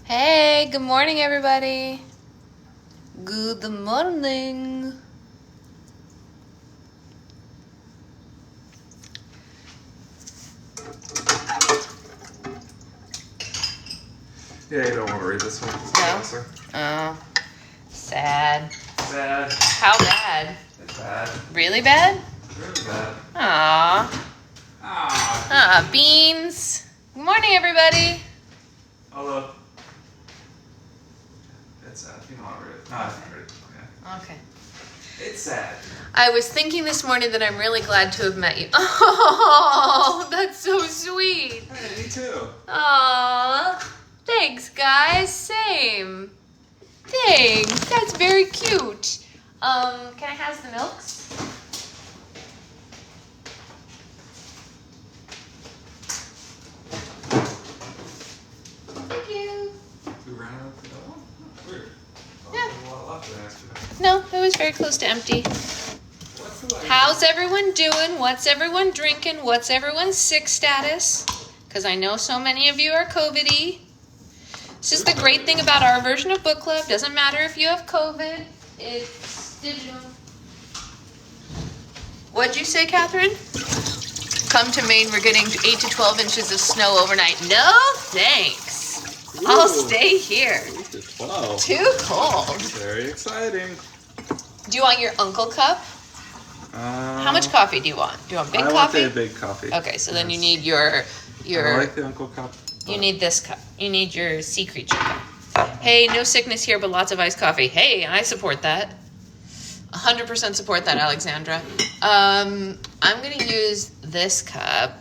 Hey, good morning, everybody. Good morning. Yeah, you don't want to read this one. No? Oh, sad. Bad. How bad? It's bad. Really bad? Really bad. Aw, beans. Good morning, everybody. Although, it's sad. You don't want to read it. No, I can't read it. Okay. It's sad. I was thinking this morning that I'm really glad to have met you. Oh, that's so sweet. Hey, me too. Aw, thanks, guys. Same. Thanks. That's very cute. Can I have the milks? Thank you. We ran out of the oh, weird. Yeah. A lot left than yesterday. No, it was very close to empty. What's the like? How's everyone doing? What's everyone drinking? What's everyone's sick status? Because I know so many of you are COVID-y. This is the great thing about our version of book club. Doesn't matter if you have COVID. It's digital. What'd you say, Catherine? Come to Maine. We're getting 8 to 12 inches of snow overnight. No, thanks. I'll stay here. 12. Too cold. Very exciting. Do you want your uncle cup? How much coffee do you want? Do you want big I coffee? want the big coffee. Okay, so then you need your I like the Uncle Cup. you need this cup. You need your sea creature cup. Hey, no sickness here, but lots of iced coffee. Hey, I support that. 100% support that, Alexandra. I'm gonna use this cup.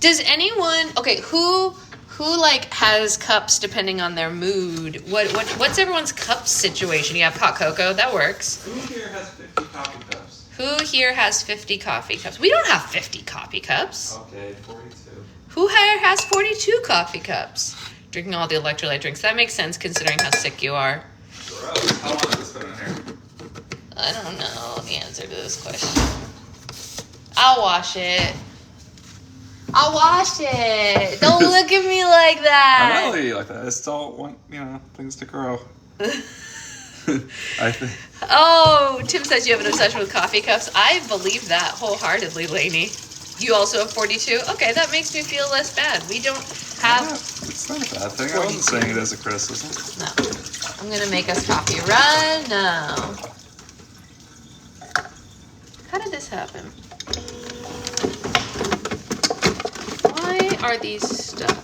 Does anyone? Okay, who like has cups depending on their mood? What's everyone's cup situation? You have hot cocoa, that works. Who here has 50 coffee cups? Who here has 50 coffee cups? We don't have 50 coffee cups. Okay, 42. Who here has 42 coffee cups? Drinking all the electrolyte drinks. That makes sense considering how sick you are. Gross. How long has this been in here? I don't know the answer to this question. I'll wash it. I'll wash it. Don't look at me like I'm that. not looking at you like that. I still want, things to grow. I think. Oh, Tim says you have an obsession with coffee cups. I believe that wholeheartedly, Lainey. You also have 42? Okay, that makes me feel less bad. We don't have... It's not a bad thing. I wasn't saying it as a criticism. No. I'm going to make us coffee right now. How did this happen? Why are these stuck?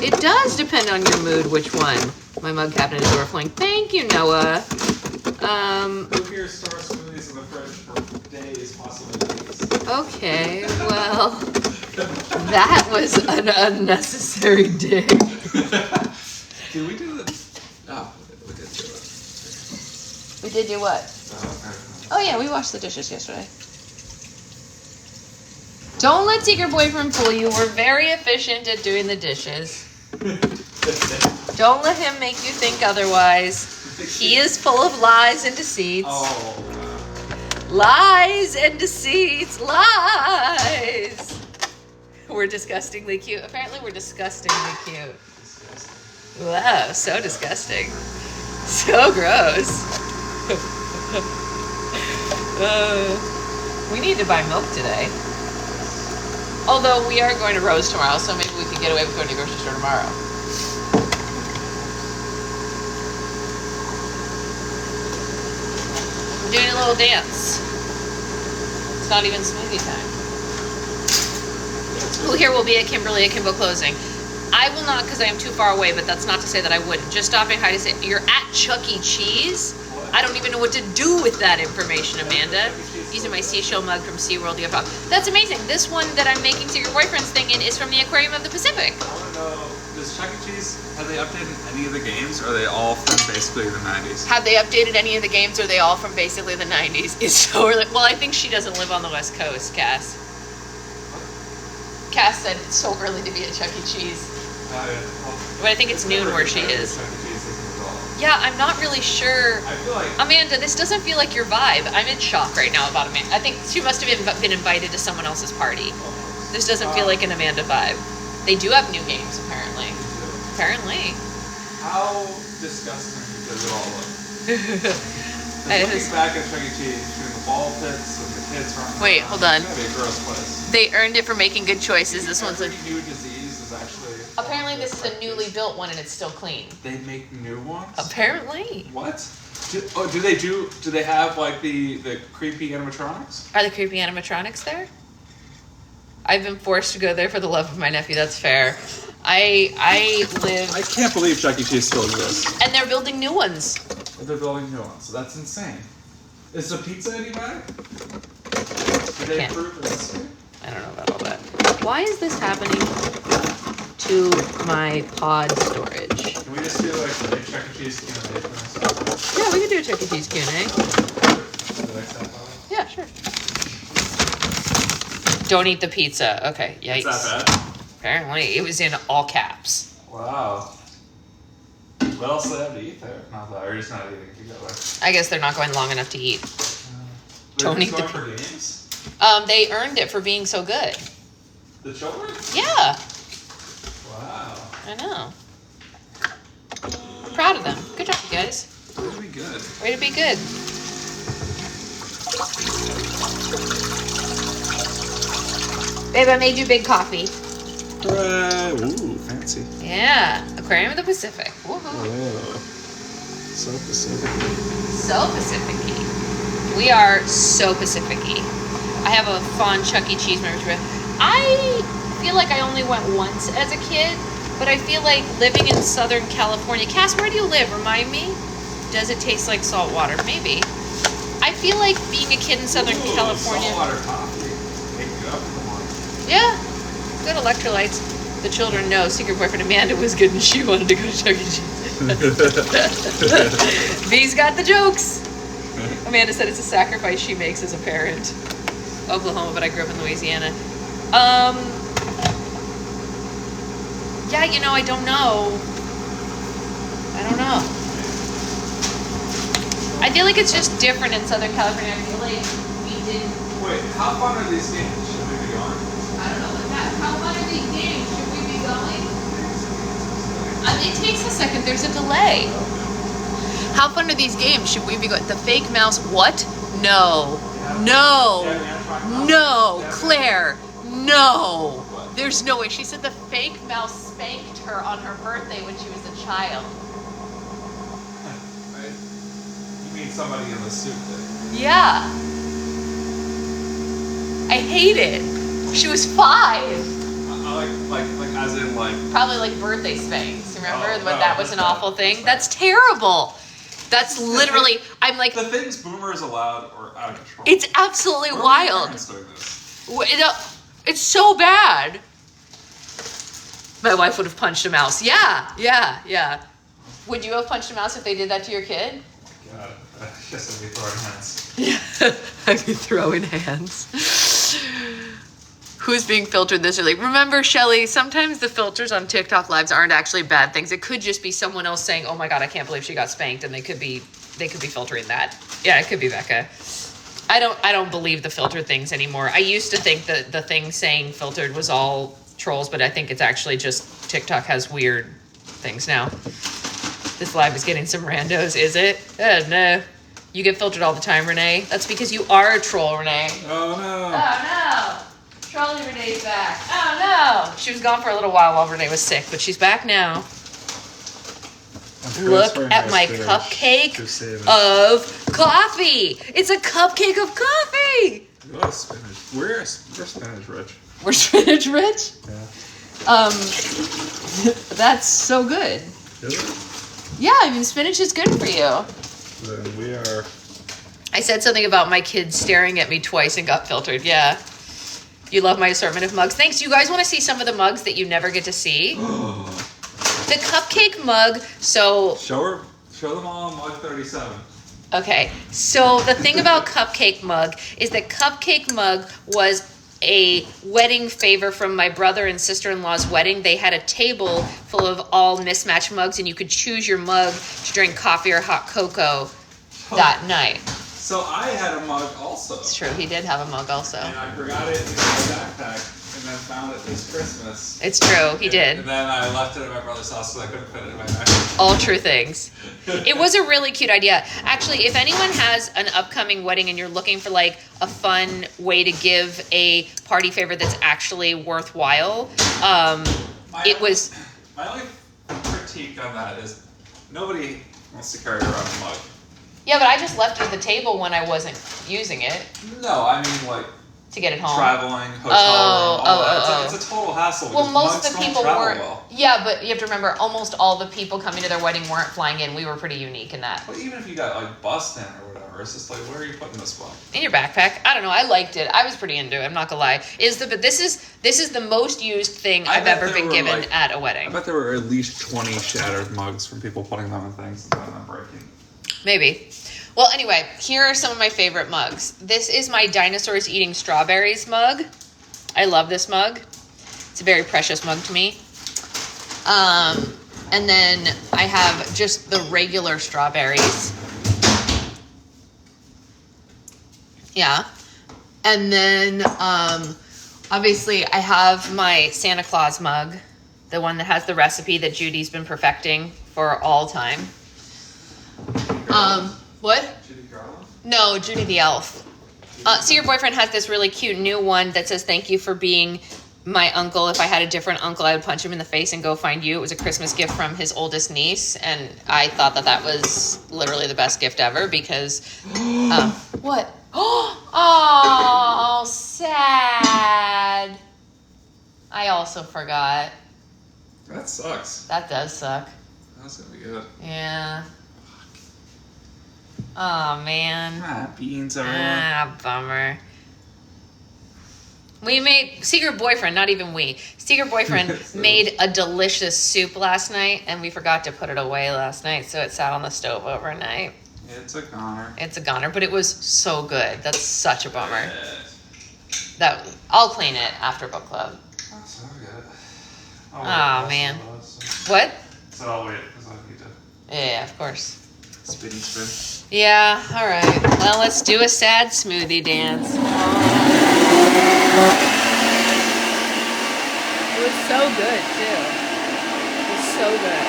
It does depend on your mood which one. My mug cabinet is overflowing. Thank you, Noah. Who here stores smoothies in the fridge for days, possibly weeks? Okay, well, that was an unnecessary dig. Did we do the... Oh, we did do it. We did do what? Okay. Oh yeah, we washed the dishes yesterday. Don't let Secret Boyfriend fool you. We're very efficient at doing the dishes. Don't let him make you think otherwise. He is full of lies and deceits. Oh. Lies and deceits. Lies. We're disgustingly cute. Apparently we're disgustingly cute. Disgusting. Wow, so disgusting. So gross. We need to buy milk today. Although we are going to Rose tomorrow, so maybe we can get away with going to the grocery store tomorrow. We're doing a little dance. It's not even smoothie time. Who here will be at Kimberly at Kimbo closing? I will not because I am too far away, but that's not to say that I wouldn't. Just stopping hi to say, you're at Chuck E. Cheese? I don't even know what to do with that information, Amanda. Using my seashell mug from SeaWorld UFO. That's amazing. This one that I'm making to your boyfriend's thing in is from the Aquarium of the Pacific. I want to know, does Chuck E. Cheese, have they updated any of the games, or are they all from basically the 90s? Have they updated any of the games, or are they all from basically the 90s? It's so early. Well, I think she doesn't live on the West Coast, Cass. Cass said it's so early to be at Chuck E. Cheese. But I think it's noon where she is. Yeah, I'm not really sure. I feel like... Amanda, this doesn't feel like your vibe. I'm in shock right now about Amanda. I think she must have been invited to someone else's party. This doesn't feel like an Amanda vibe. They do have new games, apparently. Apparently. How disgusting does it all look? Looking back at Chuck E. Cheese, between the ball pits and the kids running Wait, around, hold on. It's gonna be a gross place. They earned it for making good choices. This one's Every new disease is actually. apparently this is a newly built one and it's still clean. They make new ones. Apparently. What? Do they have like the creepy animatronics? Are the creepy animatronics there? I've been forced to go there for the love of my nephew. That's fair. I live. I can't believe Chuck E. Cheese still exists. And they're building new ones. They're building new ones. So that's insane. Is the pizza any better? Did they improve this? I don't know about all that. Why is this happening to my pod storage? Can we just do like a Chuck E. Cheese Q&A for this? Yeah, we can do a Chuck E. Cheese Q&A. The next half hour? Yeah, sure. Don't eat the pizza. Okay, yikes. Is that bad? Apparently, it was in all caps. Wow. What else do they have to eat there? Not that, or just not eating together. I guess they're not going long enough to eat. Don't eat the for games? They earned it for being so good. The children? Yeah, Wow. I know. I'm proud of them. Good job, you guys. That would be good. Way to be good. Babe, I made you big coffee. Hooray! Ooh, fancy. Yeah, Aquarium of the Pacific. Woohoo. Oh. So Pacific. So Pacific-y. We are so Pacific-y. I have a fond Chuck E. Cheese memory. I feel like I only went once as a kid, but I feel like living in Southern California. Cass, where do you live? Remind me. Does it taste like salt water? Maybe. I feel like being a kid in Southern California. Saltwater coffee. Wake you up in the morning. Yeah, good electrolytes. The children know secret boyfriend Amanda was good and she wanted to go to Chuck E. Cheese. V's got the jokes. Amanda said it's a sacrifice she makes as a parent. Oklahoma, but I grew up in Louisiana. Yeah, you know, I don't know. I feel like it's just different in Southern California. I feel like we didn't. Wait, how fun are these games? Should we be going? I don't know what that. How fun are these games? Should we be going? It takes a second. There's a delay. How fun are these games? Should we be going? The fake mouse. What? No. No. No. Claire. No. There's no way. She said the fake mouse spanked her on her birthday when she was a child. Right? You mean somebody in the suit did? Yeah. I hate it. She was 5. Like as in like. Probably like birthday spanks. Remember Oh, when no, that was an that's awful bad. thing? That's That's terrible. That's literally. I'm like. The things boomers allowed are out of control. It's absolutely Where are my wild. parents doing this? It's so bad. My wife would have punched a mouse. Yeah. Would you have punched a mouse if they did that to your kid? God, I guess I'd be throwing hands. Yeah, I'd be throwing hands. Who's being filtered this early? Remember, Shelly, sometimes the filters on TikTok lives aren't actually bad things. It could just be someone else saying, "Oh my God, I can't believe she got spanked," and they could be filtering that. Yeah, it could be Becca. I don't believe the filter things anymore. I used to think that the thing saying filtered was all trolls, but I think it's actually just TikTok has weird things now. This live is getting some randos, is it? Oh no. You get filtered all the time, Renee. That's because you are a troll, Renee. Oh no. Oh no. Trolling Renee's back. Oh no. She was gone for a little while Renee was sick, but she's back now. Look at my cupcake of coffee. It's a cupcake of coffee. Oh, spinach. We're spinach rich. We're spinach rich? Yeah. That's so good. Is it? Yeah, I mean, spinach is good for you. Then we are. I said something about my kids staring at me twice and got filtered. Yeah. You love my assortment of mugs. Thanks. You guys want to see some of the mugs that you never get to see? The cupcake mug. So. Show them all on mug 37. Okay. So the thing about cupcake mug is that cupcake mug was a wedding favor from my brother and sister-in-law's wedding. They had a table full of all mismatched mugs, and you could choose your mug to drink coffee or hot cocoa that night. So I had a mug also. It's true, he did have a mug also. And I forgot it in my backpack, and then found it this Christmas. It's true, he did. And then I left it at my brother's house because I couldn't fit it in my bag. All true things. It was a really cute idea. Actually, if anyone has an upcoming wedding and you're looking for like a fun way to give a party favor that's actually worthwhile, it was... My only critique on that is nobody wants to carry around a mug. Yeah, but I just left it at the table when I wasn't using it. No, I mean like... To get it home. Traveling, hotel room, all that. It's a total hassle. Well, most of the people weren't. Well. Yeah, but you have to remember, almost all the people coming to their wedding weren't flying in. We were pretty unique in that. But even if you got like bus in or whatever, it's just like, where are you putting this one? In your backpack. I don't know. I liked it. I was pretty into it. I'm not gonna lie. But this is the most used thing I've ever been given at a wedding. I bet there were at least 20 shattered mugs from people putting them in things and then breaking. Maybe. Well, anyway, here are some of my favorite mugs. This is my Dinosaurs Eating Strawberries mug. I love this mug. It's a very precious mug to me. And then I have just the regular strawberries. Yeah. And then, obviously, I have my Santa Claus mug. The one that has the recipe that Judy's been perfecting for all time. What? Judy Garland? No, Judy the Elf. See, your boyfriend has this really cute new one that says, "Thank you for being my uncle. If I had a different uncle, I would punch him in the face and go find you." It was a Christmas gift from his oldest niece, and I thought that was literally the best gift ever because... what? Oh, sad. I also forgot. That sucks. That does suck. That's gonna be good. Yeah. Oh, man. Beans, everyone. Bummer. We made... Secret Boyfriend, not even we. Secret Boyfriend made a delicious soup last night, and we forgot to put it away last night, so it sat on the stove overnight. It's a goner. It's a goner, but it was so good. That's such a bummer. I'll clean it after book club. That's so good. Oh, man. What? So I'll wait, because I need to... Yeah, of course. Spin. Yeah, all right. Well, let's do a sad smoothie dance. It was so good, too. It was so good.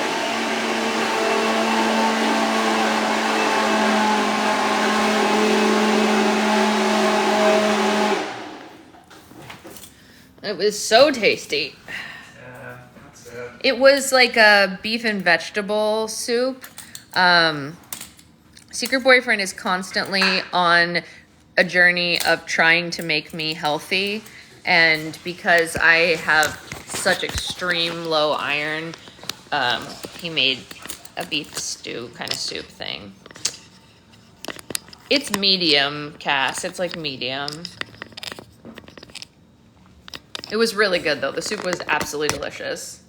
It was so tasty. Yeah, that's it. It was like a beef and vegetable soup. Secret Boyfriend is constantly on a journey of trying to make me healthy, and because I have such extreme low iron, he made a beef stew kind of soup thing. It's medium, Cass. It's like medium. It was really good, though. The soup was absolutely delicious.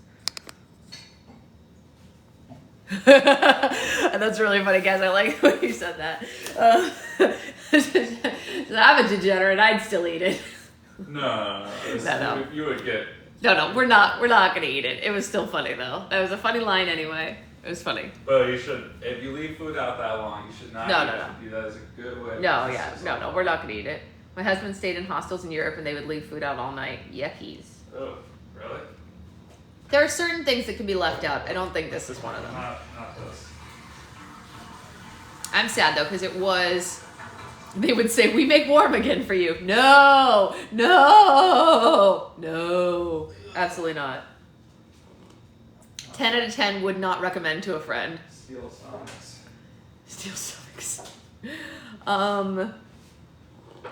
And that's really funny, guys. I like when you said that. I'm a degenerate. I'd still eat it. No. No. You would get... No, we're not gonna eat it. It was still funny, though. That was a funny line anyway. It was funny. Well, you should... If you leave food out that long, you should not eat it. That is a good way. No, we're not gonna eat it. My husband stayed in hostels in Europe, and they would leave food out all night. Yuckies. Oh, really? There are certain things that can be left out. I don't think this is one of them. Not this. I'm sad, though, because it was... They would say, "We make warm again for you." No, absolutely not. 10 out of 10 would not recommend to a friend. Steel stomachs.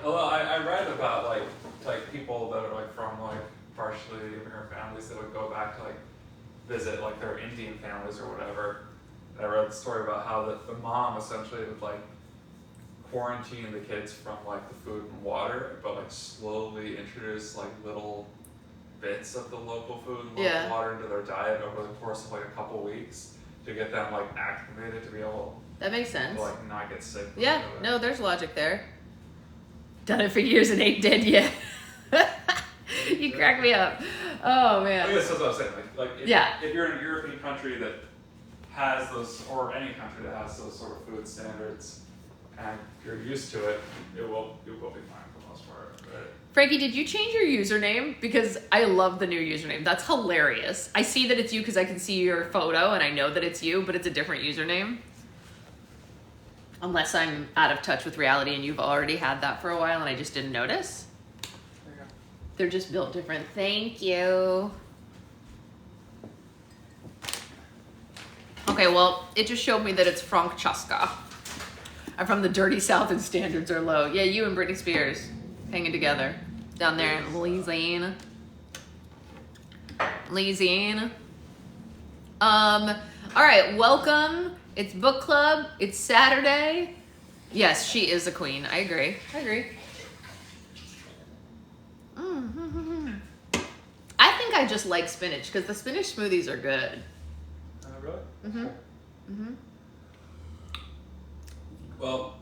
Although I read about like people that are like from like partially immigrant families that would go back to like visit like their Indian families or whatever. And I read the story about how the mom essentially would like quarantine the kids from like the food and water, but like slowly introduce like little bits of the local food and local water into their diet over the course of like a couple weeks to get them like activated to be able That makes sense. to like not get sick. Yeah, no, there's logic there. Done it for years and ain't dead yet. You crack me up. Oh, man. I guess that's what I'm saying. Like if you're in a European country that has those, or any country that has those sort of food standards, and you're used to it, it will be fine for most part, right? Frankie, did you change your username? Because I love the new username. That's hilarious. I see that it's you because I can see your photo and I know that it's you, but it's a different username. Unless I'm out of touch with reality and you've already had that for a while and I just didn't notice. There you go. They're just built different. Thank you. Okay, well, it just showed me that it's Francesca. I'm from the dirty South and standards are low. Yeah, you and Britney Spears hanging together down there in Louisiana. All right, welcome. It's book club. It's Saturday. Yes, she is a queen. I agree. I think I just like spinach because the spinach smoothies are good. Really? Mm-hmm. Okay. Mm-hmm. Well,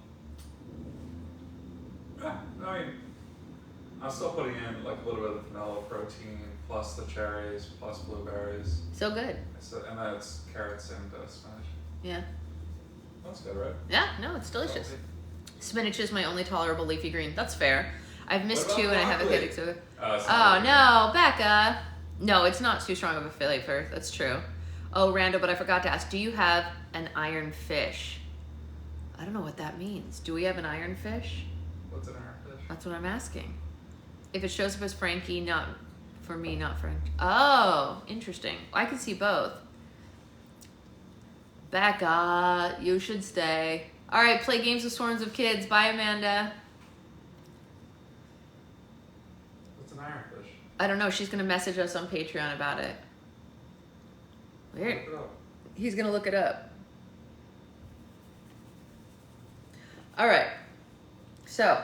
yeah, I mean, I'm still putting in like a little bit of vanilla protein plus the cherries plus blueberries. So good. So, and then it's carrots and spinach. Yeah. That's good, right? Yeah, no, it's delicious. Salty. Spinach is my only tolerable leafy green. That's fair. I've missed What about 2 and I haven't broccoli? had it. So... It's Oh, not no, Becca. No, it's not too strong of a flavor. That's true. Oh, Randall, but I forgot to ask, do you have an iron fish? I don't know what that means. Do we have an iron fish? What's an ironfish? That's what I'm asking. If it shows up as Frankie, not for me, not Frank. Oh, interesting. I can see both. Becca, you should stay. All right, play games with swarms of kids. Bye, Amanda. What's an ironfish? I don't know. She's going to message us on Patreon about it. Weird. Look it up. He's going to look it up. All right. So,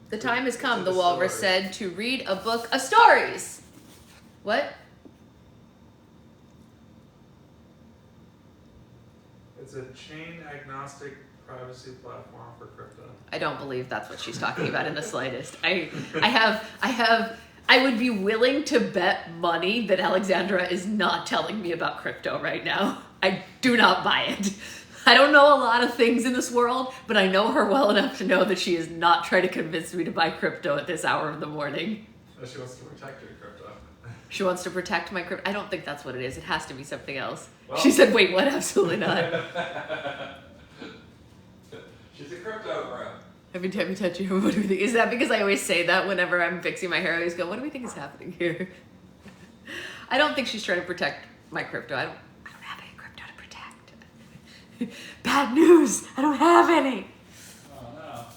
the time has come, the walrus said, to read a book of stories. What? It's a chain agnostic privacy platform for crypto. I don't believe that's what she's talking about in the slightest. I would be willing to bet money that Alexandra is not telling me about crypto right now. I do not buy it. I don't know a lot of things in this world, but I know her well enough to know that she is not trying to convince me to buy crypto at this hour of the morning. She wants to protect your crypto. She wants to protect my crypto. I don't think that's what it is. It has to be something else. Well, she said, wait, what? Absolutely not. She's a crypto bro. Every time you touch your, what do we think? Is that because I always say that whenever I'm fixing my hair? I always go, what do we think is happening here? I don't think she's trying to protect my crypto. I don't have any crypto to protect. Bad news. I don't have any. Oh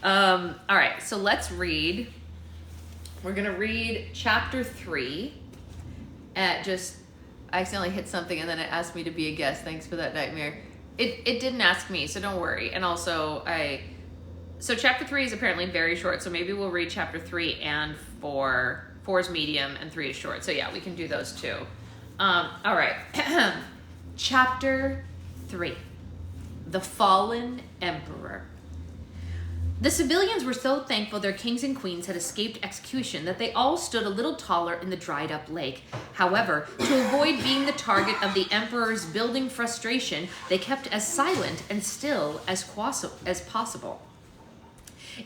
no. All right, so let's read. We're gonna read chapter 3. I accidentally hit something and then it asked me to be a guest. Thanks for that nightmare. It didn't ask me, so don't worry. And also so chapter 3 is apparently very short, so maybe we'll read chapter 3 and 4. 4 is medium and 3 is short. So yeah, we can do those too. All right. Chapter 3. The Fallen Emperor. The civilians were so thankful their kings and queens had escaped execution that they all stood a little taller in the dried up lake. However, to avoid being the target of the emperor's building frustration, they kept as silent and still as possible.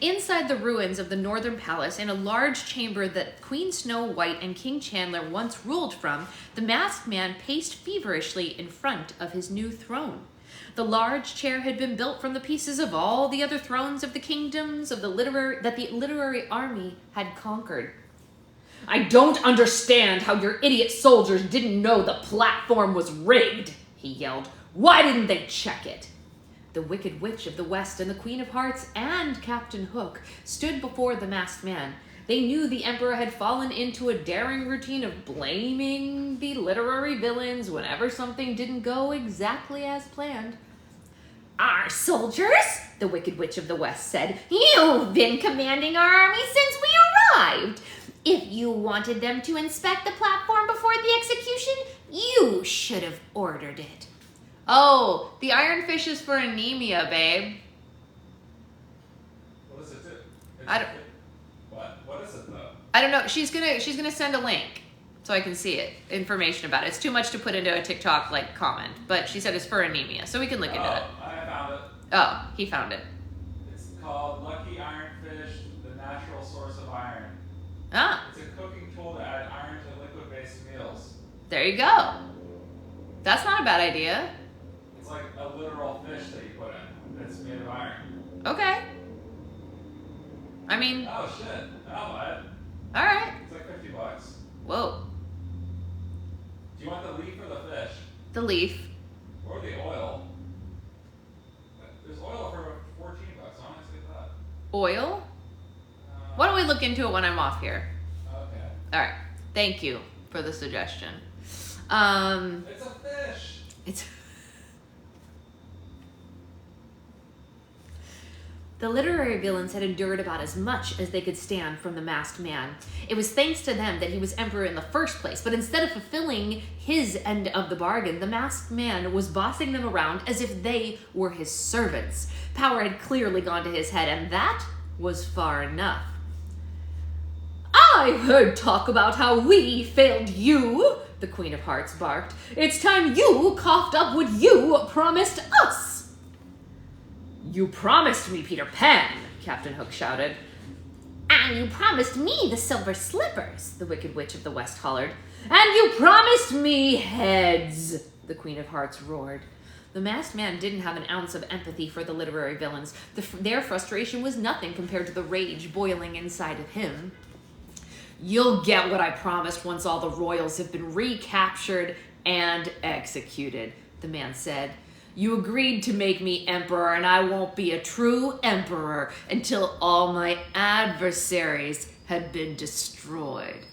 Inside the ruins of the northern palace, in a large chamber that Queen Snow White and King Chandler once ruled from, the masked man paced feverishly in front of his new throne. The large chair had been built from the pieces of all the other thrones of the kingdoms of the literary army had conquered. I don't understand how your idiot soldiers didn't know the platform was rigged, he yelled. Why didn't they check it? The Wicked Witch of the West and the Queen of Hearts and Captain Hook stood before the masked man. They knew the emperor had fallen into a daring routine of blaming the literary villains whenever something didn't go exactly as planned. Our soldiers, the Wicked Witch of the West said, you've been commanding our army since we arrived. If you wanted them to inspect the platform before the execution, you should have ordered it. Oh, the iron fish is for anemia, babe. What does it do? What is it though? I don't know. She's gonna send a link so I can see it, information about it. It's too much to put into a TikTok like comment, but she said it's for anemia, so we can look into it. I found it. Oh, he found it. It's called Lucky Ironfish, the Ah, It's a cooking tool to add iron to liquid-based meals. there you go. That's not a bad idea. It's like a literal fish that you put in. It's made of iron. Okay. I mean, Oh shit! I'll buy it. all right. It's like $50. Whoa. Do you want the leaf or the fish? The leaf. Or the oil? There's oil for $14. Honestly, that. Oil? Why don't we look into it when I'm off here? Okay. All right. Thank you for the suggestion. It's a fish. It's The literary villains had endured about as much as they could stand from the masked man. It was thanks to them that he was emperor in the first place, but instead of fulfilling his end of the bargain, the masked man was bossing them around as if they were his servants. Power had clearly gone to his head, and that was far enough. "I heard talk about how we failed you," the Queen of Hearts barked. "It's time you coughed up what you promised us." "You promised me Peter Pan," Captain Hook shouted. "And you promised me the silver slippers," the Wicked Witch of the West hollered. "And you promised me heads," the Queen of Hearts roared. The masked man didn't have an ounce of empathy for the literary villains. Their frustration was nothing compared to the rage boiling inside of him. "You'll get what I promised once all the royals have been recaptured and executed," the man said. "You agreed to make me emperor, and I won't be a true emperor until all my adversaries had been destroyed."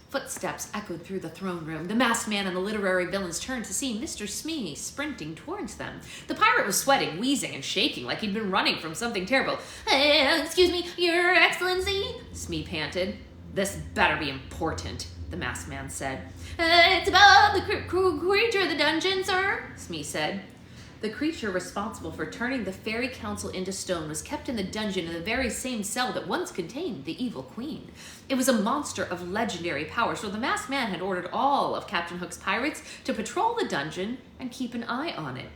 Footsteps echoed through the throne room. The masked man and the literary villains turned to see Mr. Smee sprinting towards them. The pirate was sweating, wheezing, and shaking like he'd been running from something terrible. "Excuse me, Your Excellency," Smee panted. "This better be important," the masked man said. "It's about the creature of the dungeon, sir," Smee said. The creature responsible for turning the fairy council into stone was kept in the dungeon in the very same cell that once contained the evil queen. It was a monster of legendary power, so the masked man had ordered all of Captain Hook's pirates to patrol the dungeon and keep an eye on it.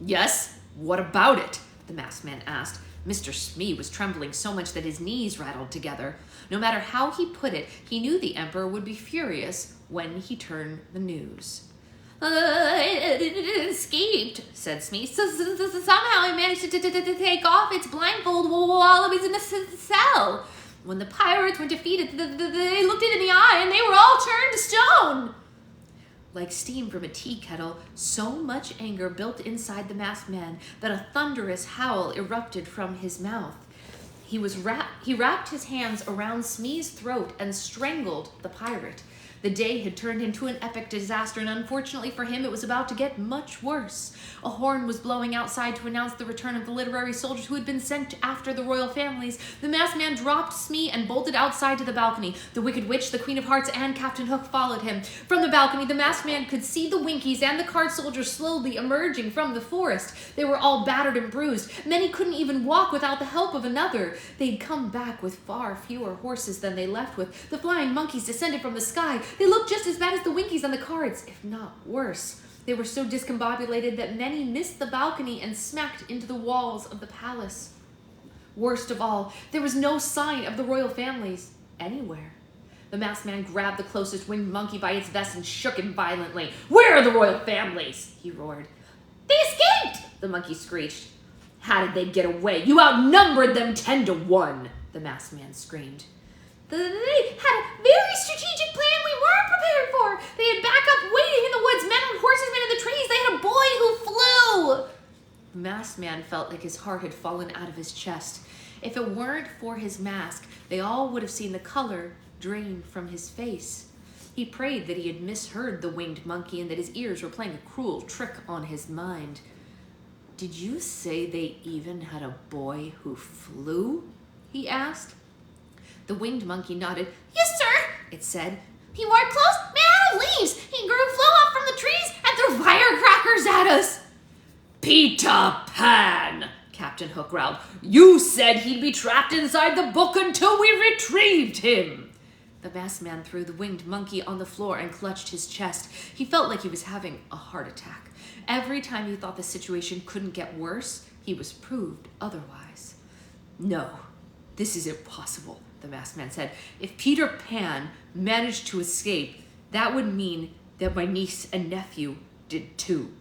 "Yes, what about it?" the masked man asked. Mr. Smee was trembling so much that his knees rattled together. No matter how he put it, he knew the emperor would be furious when he turned the news. "It escaped," said Smee. "Somehow it managed to take off its blindfold while it was in the cell. When the pirates were defeated, they looked it in the eye and they were all turned to stone." Like steam from a tea kettle, so much anger built inside the masked man that a thunderous howl erupted from his mouth. He wrapped his hands around Smee's throat and strangled the pirate. The day had turned into an epic disaster, and unfortunately for him, it was about to get much worse. A horn was blowing outside to announce the return of the literary soldiers who had been sent after the royal families. The masked man dropped Smee and bolted outside to the balcony. The Wicked Witch, the Queen of Hearts, and Captain Hook followed him. From the balcony, the masked man could see the Winkies and the card soldiers slowly emerging from the forest. They were all battered and bruised. Many couldn't even walk without the help of another. They'd come back with far fewer horses than they left with. The flying monkeys descended from the sky. They looked just as bad as the Winkies on the cards, if not worse. They were so discombobulated that many missed the balcony and smacked into the walls of the palace. Worst of all, there was no sign of the royal families anywhere. The masked man grabbed the closest winged monkey by its vest and shook him violently. "Where are the royal families?" he roared. "They escaped!" the monkey screeched. "How did they get away? You outnumbered them 10-1, the masked man screamed. "They had a very strategic plan we weren't prepared for. They had backup waiting in the woods, men on horses, men in the trees. They had a boy who flew." The masked man felt like his heart had fallen out of his chest. If it weren't for his mask, they all would have seen the color drain from his face. He prayed that he had misheard the winged monkey and that his ears were playing a cruel trick on his mind. "Did you say they even had a boy who flew?" he asked. The winged monkey nodded. "Yes, sir," it said. "He wore clothes made out of leaves. He flew up from the trees and threw firecrackers at us." "Peter Pan," Captain Hook growled. "You said he'd be trapped inside the book until we retrieved him." The masked man threw the winged monkey on the floor and clutched his chest. He felt like he was having a heart attack. Every time he thought the situation couldn't get worse, he was proved otherwise. "No, this is impossible," the masked man said. If Peter Pan managed to escape, that would mean that my niece and nephew did too.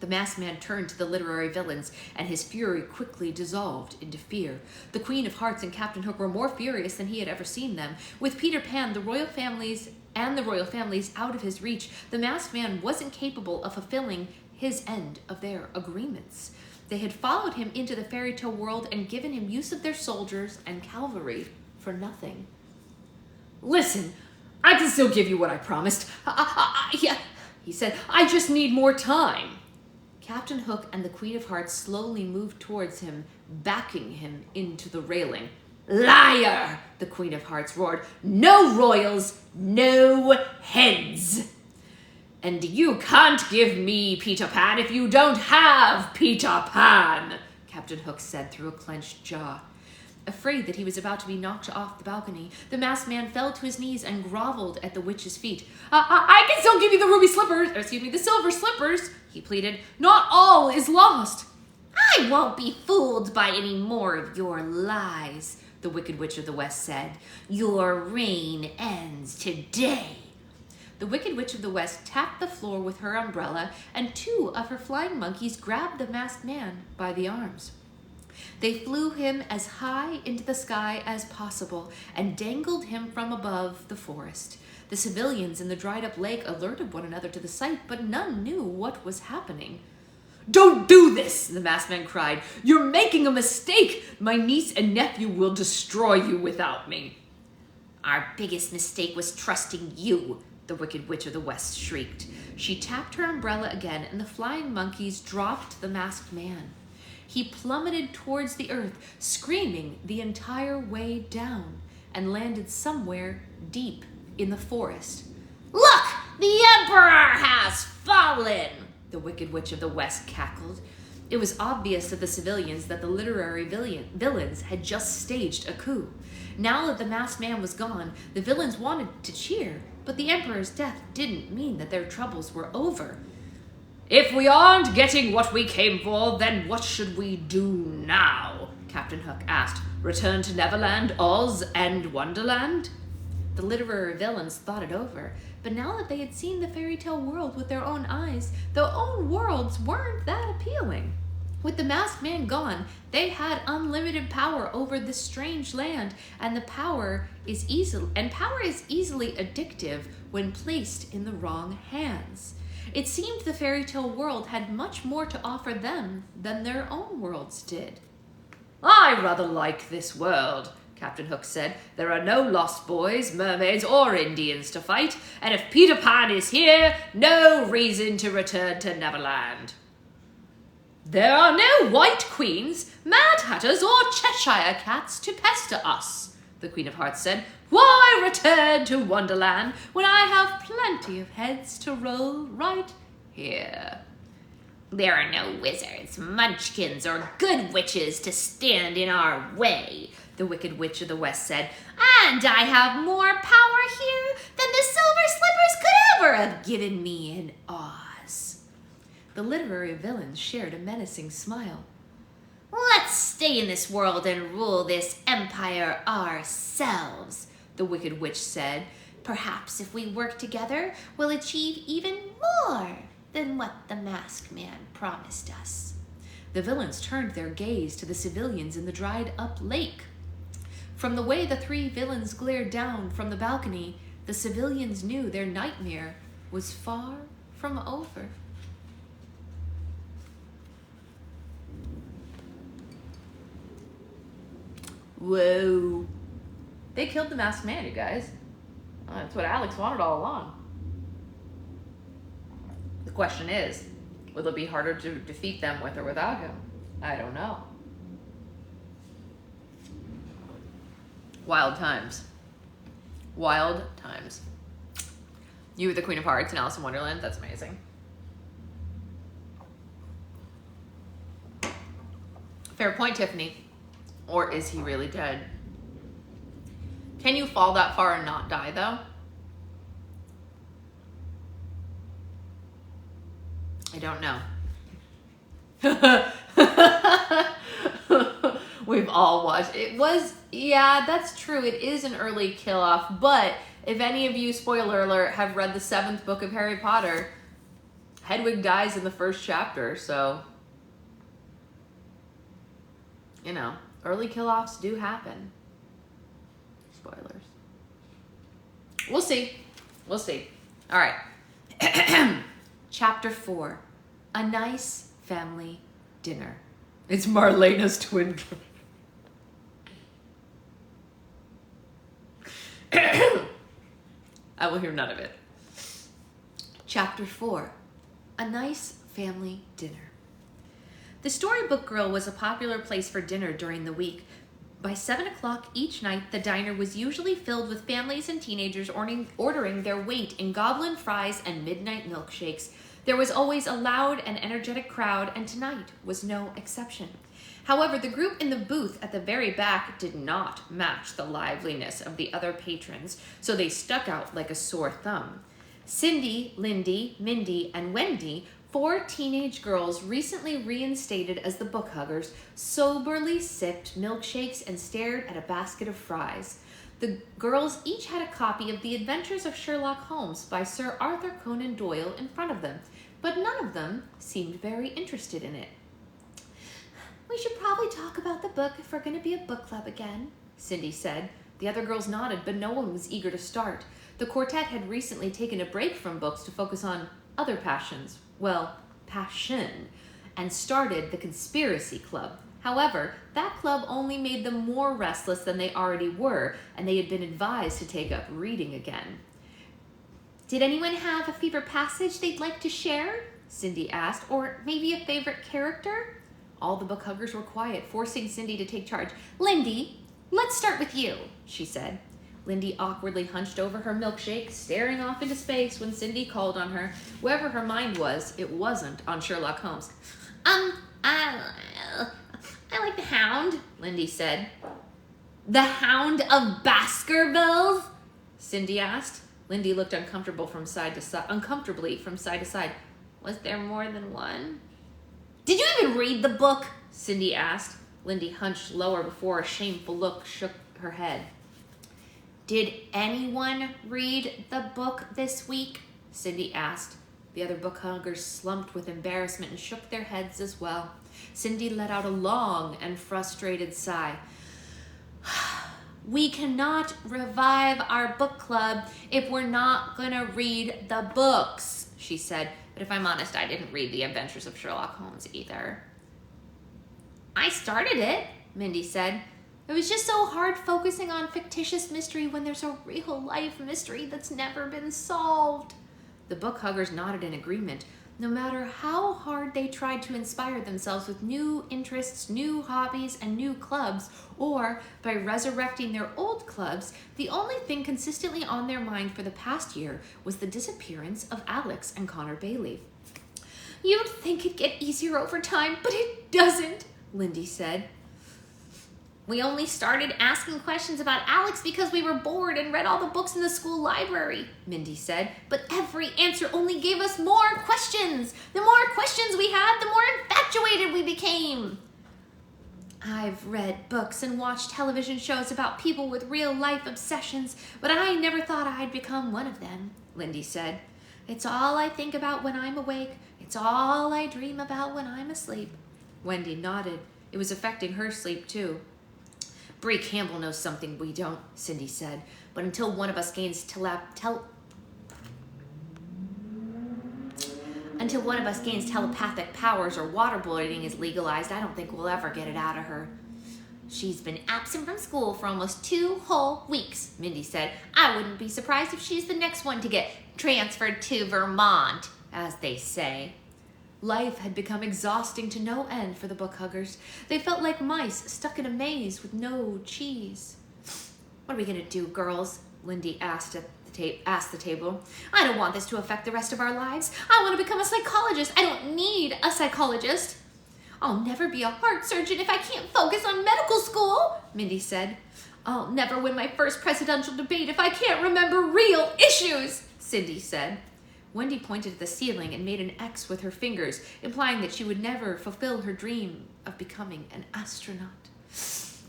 The masked man turned to the literary villains, and his fury quickly dissolved into fear. The Queen of Hearts and Captain Hook were more furious than he had ever seen them. With Peter Pan, the royal families out of his reach, the masked man wasn't capable of fulfilling his end of their agreements. They had followed him into the fairy tale world and given him use of their soldiers and cavalry for nothing. Listen, I can still give you what I promised. Yeah, he said, I just need more time. Captain Hook and the Queen of Hearts slowly moved towards him, backing him into the railing. Liar! The Queen of Hearts roared. No royals, no heads. And you can't give me Peter Pan if you don't have Peter Pan, Captain Hook said through a clenched jaw. Afraid that he was about to be knocked off the balcony, the masked man fell to his knees and groveled at the witch's feet. I can still give you the silver slippers, he pleaded. Not all is lost. I won't be fooled by any more of your lies, the Wicked Witch of the West said. Your reign ends today. The Wicked Witch of the West tapped the floor with her umbrella, and 2 of her flying monkeys grabbed the masked man by the arms. They flew him as high into the sky as possible and dangled him from above the forest. The civilians in the dried-up lake alerted one another to the sight, but none knew what was happening. Don't do this, the masked man cried. You're making a mistake. My niece and nephew will destroy you without me. Our biggest mistake was trusting you, the Wicked Witch of the West shrieked. She tapped her umbrella again, and the flying monkeys dropped the masked man. He plummeted towards the earth, screaming the entire way down, and landed somewhere deep in the forest. Look! The Emperor has fallen! The Wicked Witch of the West cackled. It was obvious to the civilians that the literary villains had just staged a coup. Now that the masked man was gone, the villains wanted to cheer, but the Emperor's death didn't mean that their troubles were over. If we aren't getting what we came for, then what should we do now? Captain Hook asked. Return to Neverland, Oz, and Wonderland? The literary villains thought it over, but now that they had seen the fairy tale world with their own eyes, their own worlds weren't that appealing. With the masked man gone, they had unlimited power over this strange land, and power is easily addictive when placed in the wrong hands. It seemed the fairy tale world had much more to offer them than their own worlds did. I rather like this world, Captain Hook said. There are no lost boys, mermaids, or Indians to fight, and if Peter Pan is here, no reason to return to Neverland. There are no white queens, mad hatters, or Cheshire cats to pester us, the Queen of Hearts said. Why return to Wonderland when I have plenty of heads to roll right here? There are no wizards, munchkins, or good witches to stand in our way, the Wicked Witch of the West said. And I have more power here than the silver slippers could ever have given me in Oz. The literary villains shared a menacing smile. Let's stay in this world and rule this empire ourselves, the Wicked Witch said. Perhaps if we work together, we'll achieve even more than what the masked man promised us. The villains turned their gaze to the civilians in the dried-up lake. From the way the 3 villains glared down from the balcony, the civilians knew their nightmare was far from over. Whoa. They killed the masked man, you guys. That's what Alex wanted all along. The question is, will it be harder to defeat them with or without him? I don't know. Wild times. Wild times. You were the Queen of Hearts in Alice in Wonderland. That's amazing. Fair point, Tiffany. Or is he really dead? Can you fall that far and not die, though? I don't know. We've all watched. It was, yeah, that's true. It is an early kill-off, but if any of you, spoiler alert, have read the 7th book of Harry Potter, Hedwig dies in the first chapter, so, you know, early kill-offs do happen. Spoilers. We'll see. We'll see. All right. Chapter 4. A nice family dinner. It's Marlena's twin brother. I will hear none of it. Chapter 4. A nice family dinner. The Storybook Grill was a popular place for dinner during the week. By 7 o'clock each night, the diner was usually filled with families and teenagers ordering their weight in goblin fries and midnight milkshakes. There was always a loud and energetic crowd, and tonight was no exception. However, the group in the booth at the very back did not match the liveliness of the other patrons, so they stuck out like a sore thumb. Cindy, Lindy, Mindy, and Wendy, 4 teenage girls recently reinstated as the book huggers, soberly sipped milkshakes and stared at a basket of fries. The girls each had a copy of The Adventures of Sherlock Holmes by Sir Arthur Conan Doyle in front of them, but none of them seemed very interested in it. "We should probably talk about the book if we're going to be a book club again," Cindy said. The other girls nodded, but no one was eager to start. The quartet had recently taken a break from books to focus on other passions. Well, passion. And started the Conspiracy Club. However, that club only made them more restless than they already were, and they had been advised to take up reading again. "Did anyone have a favorite passage they'd like to share?" Cindy asked. "Or maybe a favorite character?" All the book huggers were quiet, forcing Cindy to take charge. "Lindy, let's start with you," she said. Lindy awkwardly hunched over her milkshake, staring off into space when Cindy called on her. Wherever her mind was, it wasn't on Sherlock Holmes. I like the Hound," Lindy said. "The Hound of Baskervilles?" Cindy asked. Lindy looked uncomfortably from side to side. "Was there more than one?" "Did you even read the book?" Cindy asked. Lindy hunched lower before a shameful look shook her head. "Did anyone read the book this week?" Cindy asked. The other book huggers slumped with embarrassment and shook their heads as well. Cindy let out a long and frustrated sigh. "We cannot revive our book club if we're not going to read the books," she said. "But if I'm honest, I didn't read The Adventures of Sherlock Holmes either." "I started it," Mindy said. "It was just so hard focusing on fictitious mystery when there's a real-life mystery that's never been solved." The book huggers nodded in agreement. No matter how hard they tried to inspire themselves with new interests, new hobbies, and new clubs, or by resurrecting their old clubs, the only thing consistently on their mind for the past year was the disappearance of Alex and Connor Bailey. "You'd think it'd get easier over time, but it doesn't," Lindy said. "We only started asking questions about Alex because we were bored and read all the books in the school library," Mindy said. "But every answer only gave us more questions. The more questions we had, the more infatuated we became." "I've read books and watched television shows about people with real-life obsessions, but I never thought I'd become one of them," Lindy said. "It's all I think about when I'm awake. It's all I dream about when I'm asleep." Wendy nodded. It was affecting her sleep, too. "Bree Campbell knows something we don't," Cindy said. "But until one of us gains telepathic powers or waterboarding is legalized, I don't think we'll ever get it out of her." "She's been absent from school for almost 2 whole weeks," Mindy said. "I wouldn't be surprised if she's the next one to get transferred to Vermont, as they say." Life had become exhausting to no end for the book huggers. They felt like mice stuck in a maze with no cheese. "What are we going to do, girls?" Lindy asked the table. "I don't want this to affect the rest of our lives. I want to become a psychologist. I don't need a psychologist." "I'll never be a heart surgeon if I can't focus on medical school," Mindy said. "I'll never win my first presidential debate if I can't remember real issues," Cindy said. Wendy pointed to the ceiling and made an X with her fingers, implying that she would never fulfill her dream of becoming an astronaut.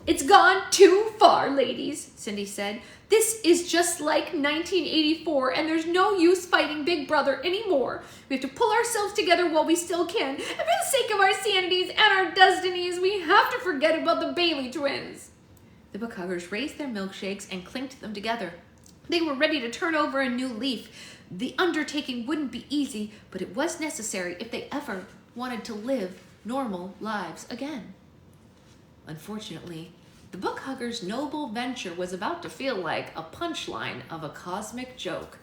It's gone too far, ladies, Cindy said. This is just like 1984, and there's no use fighting Big Brother anymore. We have to pull ourselves together while we still can. And for the sake of our sanities and our destinies, we have to forget about the Bailey twins. The book huggers raised their milkshakes and clinked them together. They were ready to turn over a new leaf. The undertaking wouldn't be easy, but it was necessary if they ever wanted to live normal lives again. Unfortunately, the book huggers' noble venture was about to feel like a punchline of a cosmic joke.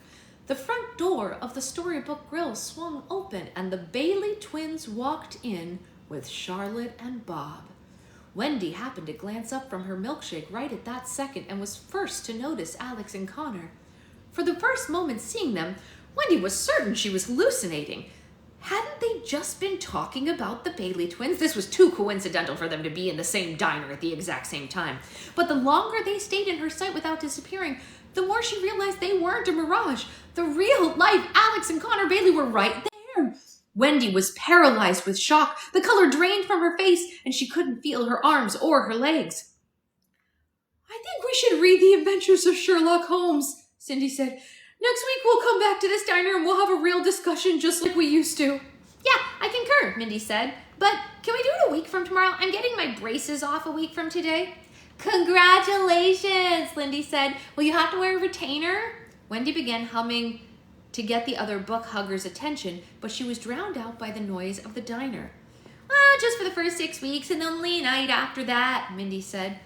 The front door of the Storybook Grill swung open, and the Bailey twins walked in with Charlotte and Bob. Wendy happened to glance up from her milkshake right at that second and was first to notice Alex and Connor. For the first moment seeing them, Wendy was certain she was hallucinating. Hadn't they just been talking about the Bailey twins? This was too coincidental for them to be in the same diner at the exact same time. But the longer they stayed in her sight without disappearing, the more she realized they weren't a mirage. The real-life Alex and Connor Bailey were right there. Wendy was paralyzed with shock. The color drained from her face, and she couldn't feel her arms or her legs. I think we should read The Adventures of Sherlock Holmes, Cindy said. Next week we'll come back to this diner and we'll have a real discussion just like we used to. Yeah, I concur, Mindy said. But can we do it a week from tomorrow? I'm getting my braces off a week from today. Congratulations, Lindy said. Will you have to wear a retainer? Wendy began humming to get the other book huggers' attention, but she was drowned out by the noise of the diner. Just for the first 6 weeks and the only night after that, Mindy said.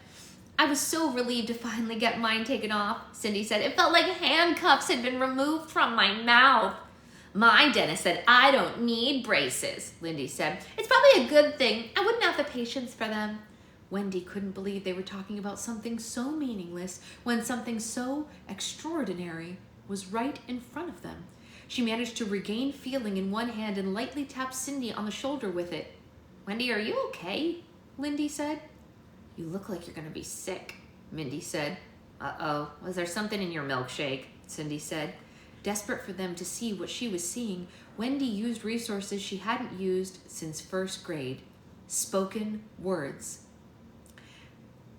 I was so relieved to finally get mine taken off, Cindy said. It felt like handcuffs had been removed from my mouth. My dentist said I don't need braces, Lindy said. It's probably a good thing. I wouldn't have the patience for them. Wendy couldn't believe they were talking about something so meaningless when something so extraordinary was right in front of them. She managed to regain feeling in one hand and lightly tapped Cindy on the shoulder with it. Wendy, are you okay? Lindy said. You look like you're going to be sick, Mindy said. Uh-oh, was there something in your milkshake? Cindy said. Desperate for them to see what she was seeing, Wendy used resources she hadn't used since first grade. Spoken words.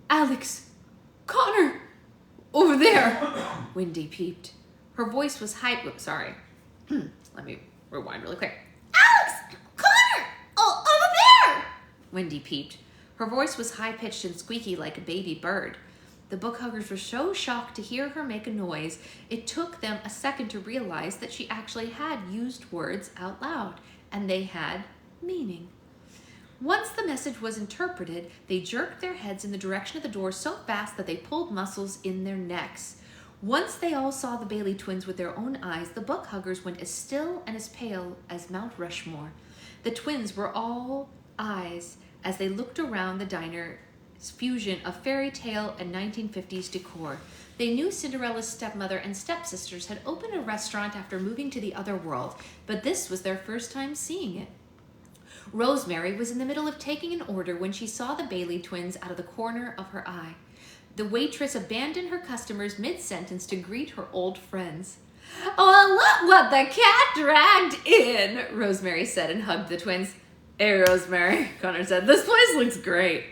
Alex! Connor! Over there! Wendy peeped. Her voice was high. Oops, sorry. Let me rewind really quick. Alex! Connor! Oh, over there! Wendy peeped. Her voice was high-pitched and squeaky like a baby bird. The book huggers were so shocked to hear her make a noise, it took them a second to realize that she actually had used words out loud, and they had meaning. Once the message was interpreted, they jerked their heads in the direction of the door so fast that they pulled muscles in their necks. Once they all saw the Bailey twins with their own eyes, the book huggers went as still and as pale as Mount Rushmore. The twins were all eyes as they looked around the diner's fusion of fairy tale and 1950s decor. They knew Cinderella's stepmother and stepsisters had opened a restaurant after moving to the other world, but this was their first time seeing it. Rosemary was in the middle of taking an order when she saw the Bailey twins out of the corner of her eye. The waitress abandoned her customers mid-sentence to greet her old friends. Oh, look what the cat dragged in, Rosemary said and hugged the twins. Hey, Rosemary, Connor said. This place looks great.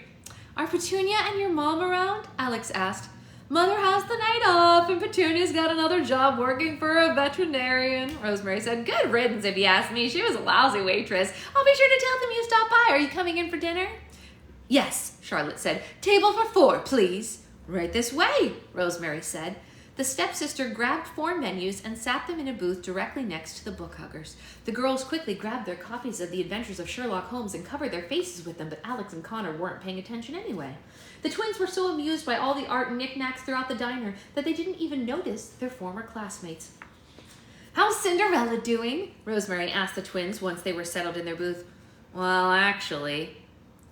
Are Petunia and your mom around? Alex asked. Mother has the night off, and Petunia's got another job working for a veterinarian, Rosemary said. Good riddance, if you ask me. She was a lousy waitress. I'll be sure to tell them you stopped by. Are you coming in for dinner? Yes, Charlotte said. Table for 4, please. Right this way, Rosemary said. The stepsister grabbed 4 menus and sat them in a booth directly next to the book huggers. The girls quickly grabbed their copies of The Adventures of Sherlock Holmes and covered their faces with them, but Alex and Connor weren't paying attention anyway. The twins were so amused by all the art and knickknacks throughout the diner that they didn't even notice their former classmates. How's Cinderella doing? Rosemary asked the twins once they were settled in their booth. Well, actually,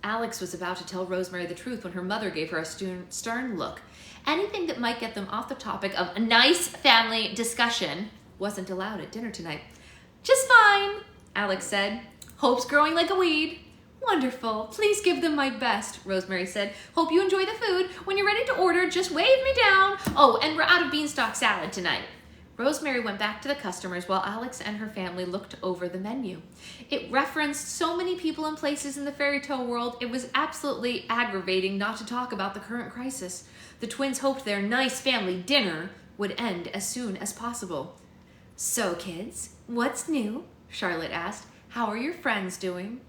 Alex was about to tell Rosemary the truth when her mother gave her a stern look. Anything that might get them off the topic of a nice family discussion wasn't allowed at dinner tonight. Just fine, Alex said. Hope's growing like a weed. Wonderful. Please give them my best, Rosemary said. Hope you enjoy the food. When you're ready to order, just wave me down. Oh, and we're out of beanstalk salad tonight. Rosemary went back to the customers while Alex and her family looked over the menu. It referenced so many people and places in the fairy tale world, it was absolutely aggravating not to talk about the current crisis. The twins hoped their nice family dinner would end as soon as possible. "So, kids, what's new?" Charlotte asked. "How are your friends doing?"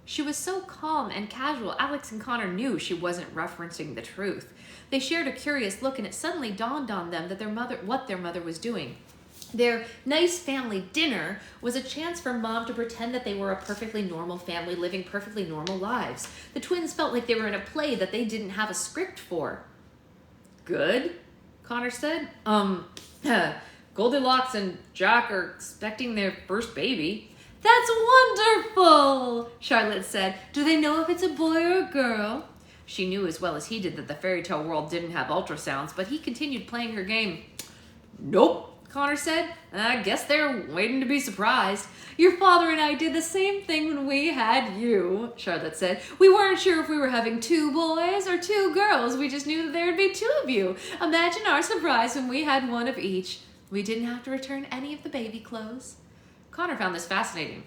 She was so calm and casual, Alex and Connor knew she wasn't referencing the truth. They shared a curious look, and it suddenly dawned on them that what their mother was doing. Their nice family dinner was a chance for Mom to pretend that they were a perfectly normal family living perfectly normal lives. The twins felt like they were in a play that they didn't have a script for. "Good," Connor said. Goldilocks and Jack are expecting their first baby." "That's wonderful," Charlotte said. "Do they know if it's a boy or a girl?" She knew as well as he did that the fairy tale world didn't have ultrasounds, but he continued playing her game. "Nope," Connor said. "I guess they're waiting to be surprised." "Your father and I did the same thing when we had you," Charlotte said. "We weren't sure if we were having 2 boys or 2 girls. We just knew that there would be 2 of you. Imagine our surprise when we had 1 of each. We didn't have to return any of the baby clothes." Connor found this fascinating.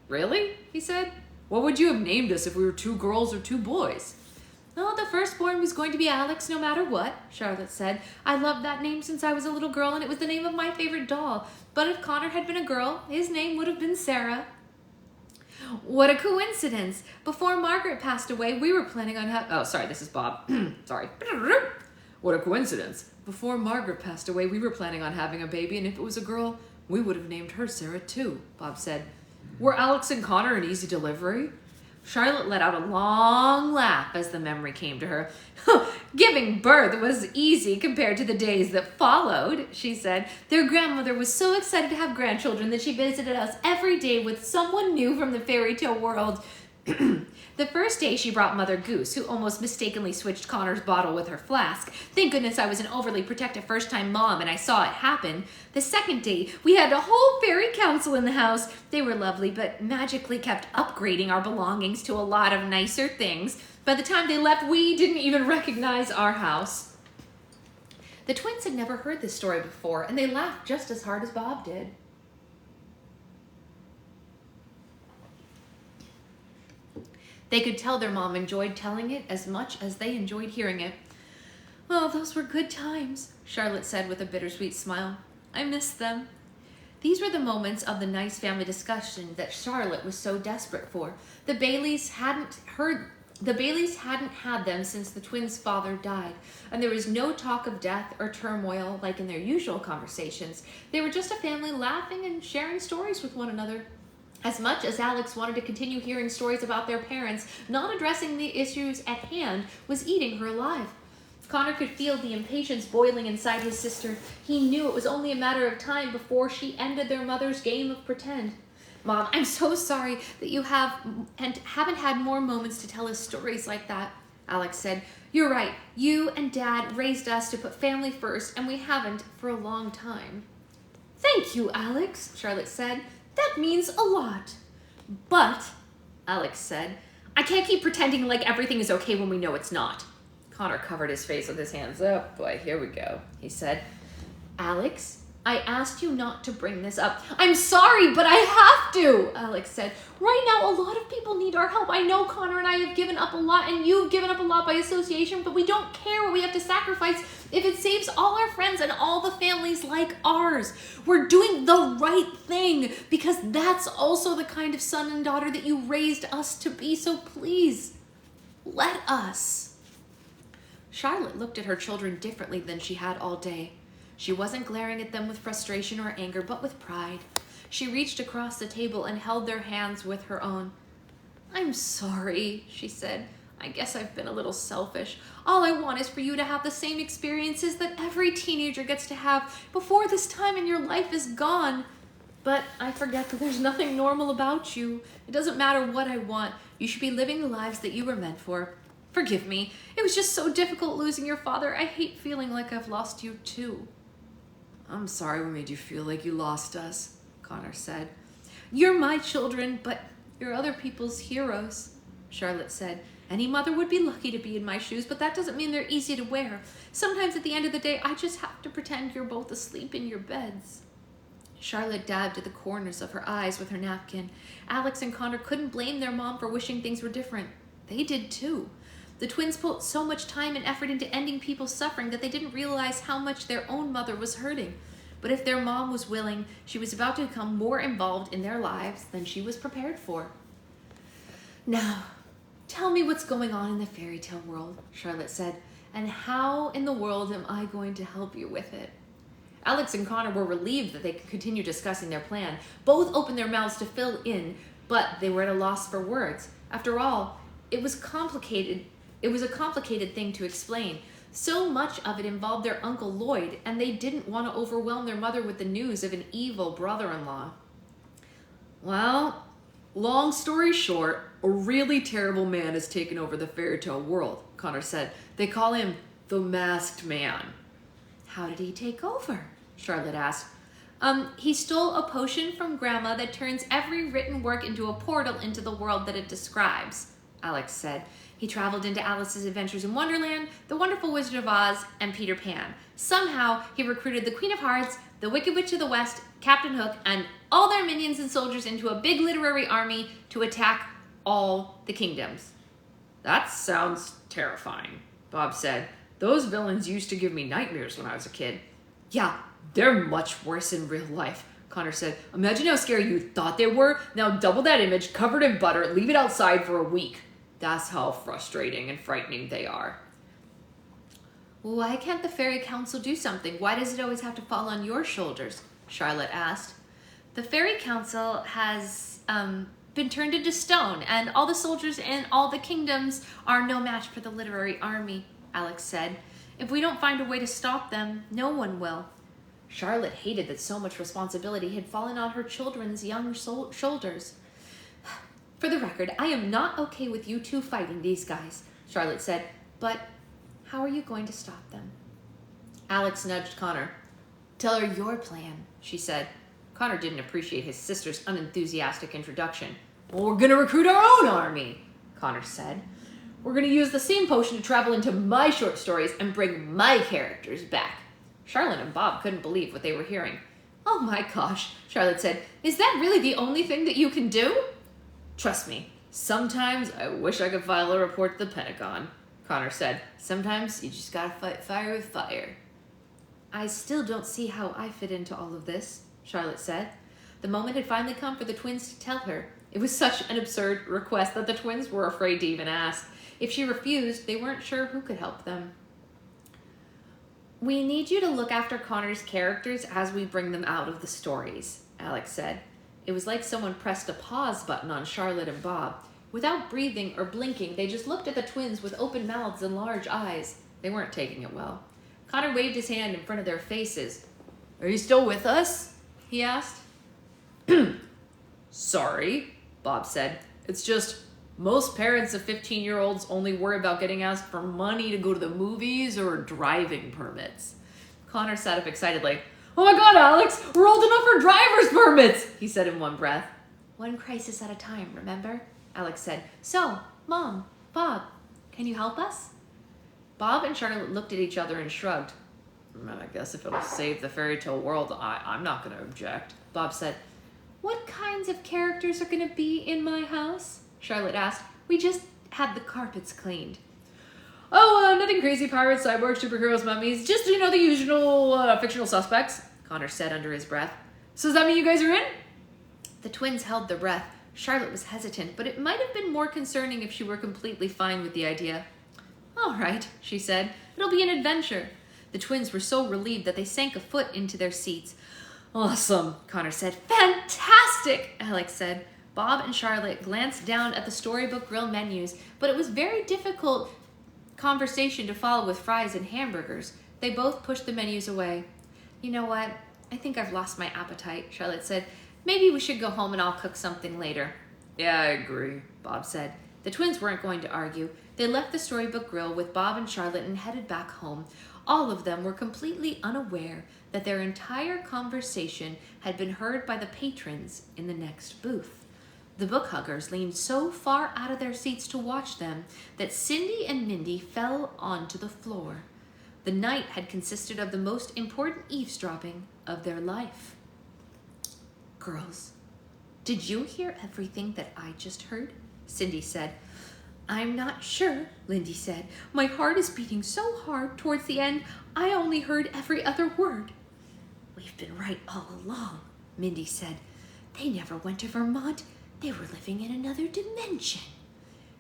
"Really?" he said. "What would you have named us if we were 2 girls or 2 boys?" "Oh, the firstborn was going to be Alex no matter what," Charlotte said. "I loved that name since I was a little girl, and it was the name of my favorite doll. But if Connor had been a girl, his name would have been Sarah." "What a coincidence. Before Margaret passed away, we were planning on Oh, sorry, this is Bob. Sorry. "What a coincidence. Before Margaret passed away, we were planning on having a baby, and if it was a girl, we would have named her Sarah too," Bob said. "Were Alex and Connor an easy delivery?" Charlotte let out a long laugh as the memory came to her. "Giving birth was easy compared to the days that followed," she said. "Their grandmother was so excited to have grandchildren that she visited us every day with someone new from the fairy tale world. The first day she brought Mother Goose, who almost mistakenly switched Connor's bottle with her flask. Thank goodness I was an overly protective first-time mom and I saw it happen. The second day, we had a whole fairy council in the house. They were lovely, but magically kept upgrading our belongings to a lot of nicer things. By the time they left, we didn't even recognize our house." The twins had never heard this story before, and they laughed just as hard as Bob did. They could tell their mom enjoyed telling it as much as they enjoyed hearing it. "Oh, those were good times," Charlotte said with a bittersweet smile. "I miss them." These were the moments of the nice family discussion that Charlotte was so desperate for. The Baileys hadn't had them since the twins' father died, and there was no talk of death or turmoil like in their usual conversations. They were just a family laughing and sharing stories with one another. As much as Alex wanted to continue hearing stories about their parents, not addressing the issues at hand was eating her alive. Connor could feel the impatience boiling inside his sister. He knew it was only a matter of time before she ended their mother's game of pretend. "Mom, I'm so sorry that you haven't had more moments to tell us stories like that," Alex said. "You're right. You and Dad raised us to put family first, and we haven't for a long time." "Thank you, Alex," Charlotte said. "That means a lot." "But," Alex said, "I can't keep pretending like everything is okay when we know it's not." Connor covered his face with his hands. "Oh boy, here we go," he said. "Alex, I asked you not to bring this up." "I'm sorry, but I have to," Alex said. "Right now, a lot of people need our help. I know Connor and I have given up a lot, and you've given up a lot by association, but we don't care what we have to sacrifice if it saves all our friends and all the families like ours. We're doing the right thing because that's also the kind of son and daughter that you raised us to be, so please, let us." Charlotte looked at her children differently than she had all day. She wasn't glaring at them with frustration or anger, but with pride. She reached across the table and held their hands with her own. "I'm sorry," she said. "I guess I've been a little selfish. All I want is for you to have the same experiences that every teenager gets to have before this time in your life is gone. But I forget that there's nothing normal about you. It doesn't matter what I want. You should be living the lives that you were meant for. Forgive me. It was just so difficult losing your father. I hate feeling like I've lost you too." "I'm sorry we made you feel like you lost us," Connor said. "You're my children, but you're other people's heroes," Charlotte said. Any mother would be lucky to be in my shoes, but that doesn't mean they're easy to wear. Sometimes at the end of the day, I just have to pretend you're both asleep in your beds. Charlotte dabbed at the corners of her eyes with her napkin. Alex and Connor couldn't blame their mom for wishing things were different. They did too. The twins put so much time and effort into ending people's suffering that they didn't realize how much their own mother was hurting. But if their mom was willing, she was about to become more involved in their lives than she was prepared for. Now, tell me what's going on in the fairy tale world, Charlotte said, and how in the world am I going to help you with it? Alex and Connor were relieved that they could continue discussing their plan. Both opened their mouths to fill in, but they were at a loss for words. After all, it was complicated. It was a complicated thing to explain. So much of it involved their Uncle Lloyd, and they didn't want to overwhelm their mother with the news of an evil brother-in-law. Well, long story short, a really terrible man has taken over the fairy tale world, Connor said. They call him the Masked Man. How did he take over? Charlotte asked. He stole a potion from Grandma that turns every written work into a portal into the world that it describes, Alex said. He traveled into Alice's Adventures in Wonderland, The Wonderful Wizard of Oz, and Peter Pan. Somehow, he recruited the Queen of Hearts, the Wicked Witch of the West, Captain Hook, and all their minions and soldiers into a big literary army to attack all the kingdoms. That sounds terrifying, Bob said. Those villains used to give me nightmares when I was a kid. Yeah, they're much worse in real life, Connor said. Imagine how scary you thought they were. Now double that image, covered in butter, leave it outside for a week. That's how frustrating and frightening they are. Why can't the Fairy Council do something? Why does it always have to fall on your shoulders? Charlotte asked. The Fairy Council has been turned into stone, and all the soldiers in all the kingdoms are no match for the literary army, Alex said. If we don't find a way to stop them, no one will. Charlotte hated that so much responsibility had fallen on her children's young shoulders. For the record, I am not okay with you two fighting these guys, Charlotte said, but how are you going to stop them? Alex nudged Connor. Tell her your plan, she said. Connor didn't appreciate his sister's unenthusiastic introduction. Well, we're going to recruit our own army, Connor said. We're going to use the same potion to travel into my short stories and bring my characters back. Charlotte and Bob couldn't believe what they were hearing. Oh my gosh, Charlotte said. Is that really the only thing that you can do? Trust me, sometimes I wish I could file a report to the Pentagon, Connor said. Sometimes you just gotta fight fire with fire. I still don't see how I fit into all of this, Charlotte said. The moment had finally come for the twins to tell her. It was such an absurd request that the twins were afraid to even ask. If she refused, they weren't sure who could help them. We need you to look after Connor's characters as we bring them out of the stories, Alex said. It was like someone pressed a pause button on Charlotte and Bob. Without breathing or blinking, they just looked at the twins with open mouths and large eyes. They weren't taking it well. Connor waved his hand in front of their faces. Are you still with us? He asked. Sorry, Bob said. It's just most parents of 15-year-olds only worry about getting asked for money to go to the movies or driving permits. Connor sat up excitedly. Oh my God, Alex, we're old enough for driver's permits, he said in one breath. One crisis at a time, remember? Alex said. So, Mom, Bob, can you help us? Bob and Charlotte looked at each other and shrugged. I guess if it'll save the fairy tale world, I'm not going to object, Bob said. What kinds of characters are going to be in my house? Charlotte asked. We just had the carpets cleaned. Oh, nothing crazy. Pirates, cyborgs, superheroes, mummies. Just, the usual fictional suspects, Connor said under his breath. So does that mean you guys are in? The twins held their breath. Charlotte was hesitant, but it might have been more concerning if she were completely fine with the idea. All right, she said. It'll be an adventure. The twins were so relieved that they sank a foot into their seats. Awesome, Connor said. Fantastic, Alex said. Bob and Charlotte glanced down at the Storybook Grill menus, but it was very difficult conversation to follow with fries and hamburgers. They both pushed the menus away. You know what? I think I've lost my appetite, Charlotte said. Maybe we should go home and I'll cook something later. Yeah, I agree, Bob said. The twins weren't going to argue. They left the Storybook Grill with Bob and Charlotte and headed back home. All of them were completely unaware that their entire conversation had been heard by the patrons in the next booth. The book huggers leaned so far out of their seats to watch them that Cindy and Mindy fell onto the floor. The night had consisted of the most important eavesdropping of their life. Girls, did you hear everything that I just heard? Cindy said. I'm not sure, Lindy said. My heart is beating so hard towards the end, I only heard every other word. We've been right all along, Mindy said. They never went to Vermont. They were living in another dimension.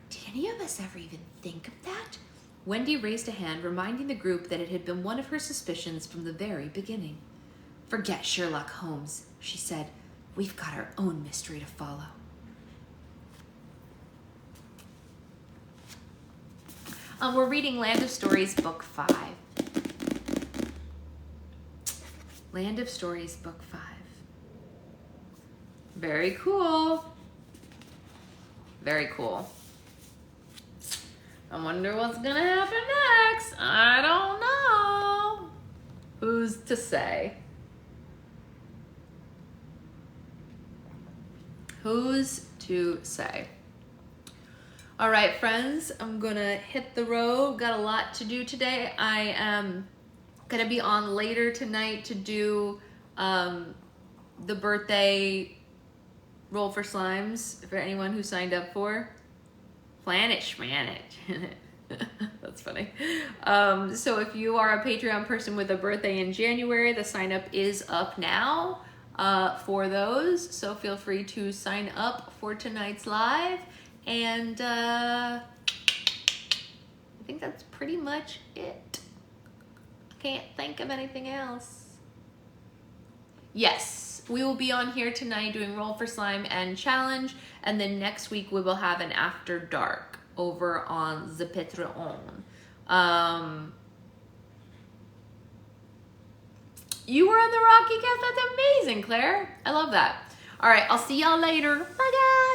Did any of us ever even think of that? Wendy raised a hand, reminding the group that it had been one of her suspicions from the very beginning. Forget Sherlock Holmes, she said. We've got our own mystery to follow. We're reading Land of Stories, Book 5. Land of Stories, Book 5. Very cool. Very cool. I wonder what's gonna happen next. I don't know. Who's to say? Who's to say? All right, friends, I'm gonna hit the road. Got a lot to do today. I am gonna be on later tonight to do the birthday roll for slimes for anyone who signed up for. Planet Schmanage. That's funny. So if you are a Patreon person with a birthday in January, the sign up is up now for those. So feel free to sign up for tonight's live. And I think that's pretty much it. I can't think of anything else. Yes, we will be on here tonight doing Roll for Slime and Challenge. And then next week we will have an After Dark over on the Patreon. You were in the Rocky Cast? That's amazing, Claire. I love that. All right, I'll see y'all later. Bye, guys.